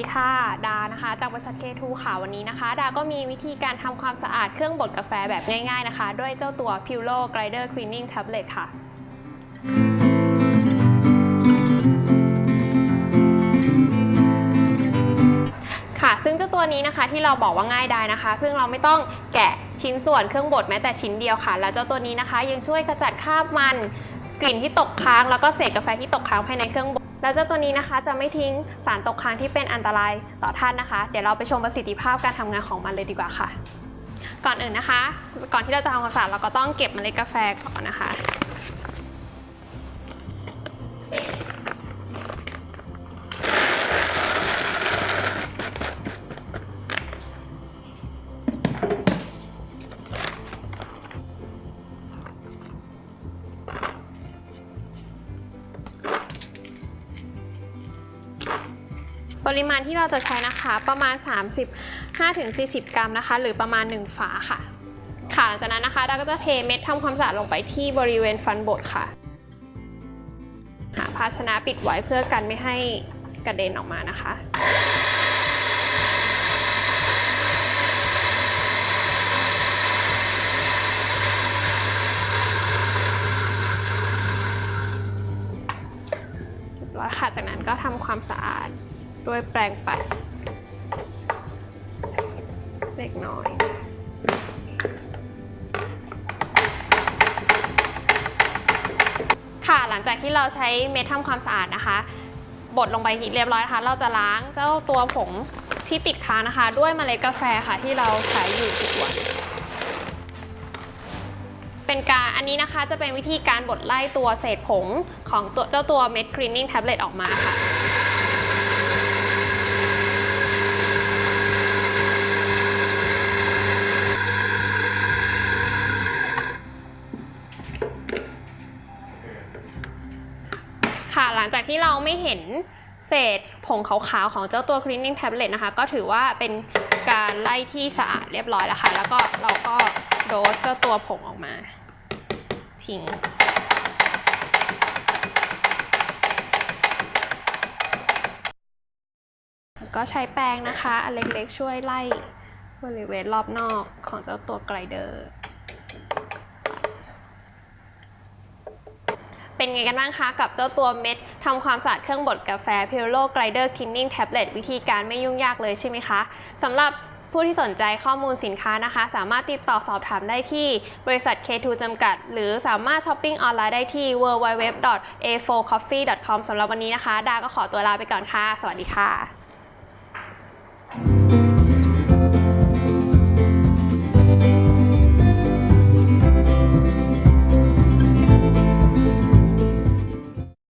ดีค่ะดานะคะจากบริษัท K2 ค่ะวันนี้นะคะดาก็มีวิธีการทำความสะอาดเครื่องบดกาแฟแบบง่ายๆนะคะด้วยเจ้าตัว Puro Grinder Cleaning Tablet ค่ะซึ่งเจ้าตัวนี้นะคะที่เราบอกว่าง่ายดายนะคะซึ่งเราไม่ต้องแกะชิ้นส่วนเครื่องบดแม้แต่ชิ้นเดียวค่ะแล้วเจ้าตัวนี้นะคะยังช่วยขจัดคราบมันกลิ่นที่ตกค้างแล้วก็เศษกาแฟที่ตกค้างภายในเครื่องบดแล้วเจ้าตัวนี้นะคะจะไม่ทิ้งสารตกค้างที่เป็นอันตรายต่อท่านนะคะเดี๋ยวเราไปชมประสิทธิภาพการทำงานของมันเลยดีกว่าค่ะก่อนอื่นนะคะก่อนที่เราจะทำความสะอาดเราก็ต้องเก็บเมล็ดกาแฟก่อนนะคะปริมาณที่เราจะใช้นะคะประมาณ 35-40 กรัมนะคะหรือประมาณ1ฝาค่ะหลังจากนั้นนะคะเราก็จะเทเม็ดทำความสะอาดลงไปที่บริเวณฟันบดค่ะหาภาชนะปิดไว้เพื่อกันไม่ให้กระเด็นออกมานะคะแล้วค่ะจากนั้นก็ทำความสะอาดด้วยแปรงปัดเล็กน้อยหลังจากที่เราใช้เม็ดทำความสะอาดนะคะบดลงไปเรียบร้อยนะคะเราจะล้างเจ้าตัวผงที่ติดค้างนะคะด้วยเมล็ดกาแฟค่ะที่เราใช้อยู่ทุกวันอันนี้นะคะจะเป็นวิธีการบดไล่ตัวเศษผงของเจ้าตัวเม็ด Cleaning Tablet ออกมาค่ะหลังจากที่เราไม่เห็นเศษผงขาวๆของเจ้าตัว Cleaning Tablet นะคะก็ถือว่าเป็นการไล่ที่สะอาดเรียบร้อยแล้วค่ะแล้วก็เราก็โดสเจ้าตัวผงออกมาทิ้งก็ใช้แปรงนะคะอันเล็กๆช่วยไล่บริเวณรอบนอกของเจ้าตัวไกลเดอร์เป็นไงกันบ้างคะกับเจ้าตัวเม็ดทำความสะอาดเครื่องบดกาแฟ Puro Grinder Cleaning Tablet วิธีการไม่ยุ่งยากเลยใช่ไหมคะสำหรับผู้ที่สนใจข้อมูลสินค้านะคะสามารถติดต่อสอบถามได้ที่บริษัท K2 จำกัดหรือสามารถช้อปปิ้งออนไลน์ได้ที่ www.a4coffee.com สำหรับวันนี้นะคะดาก็ขอตัวลาไปก่อนค่ะสวัสดีค่ะ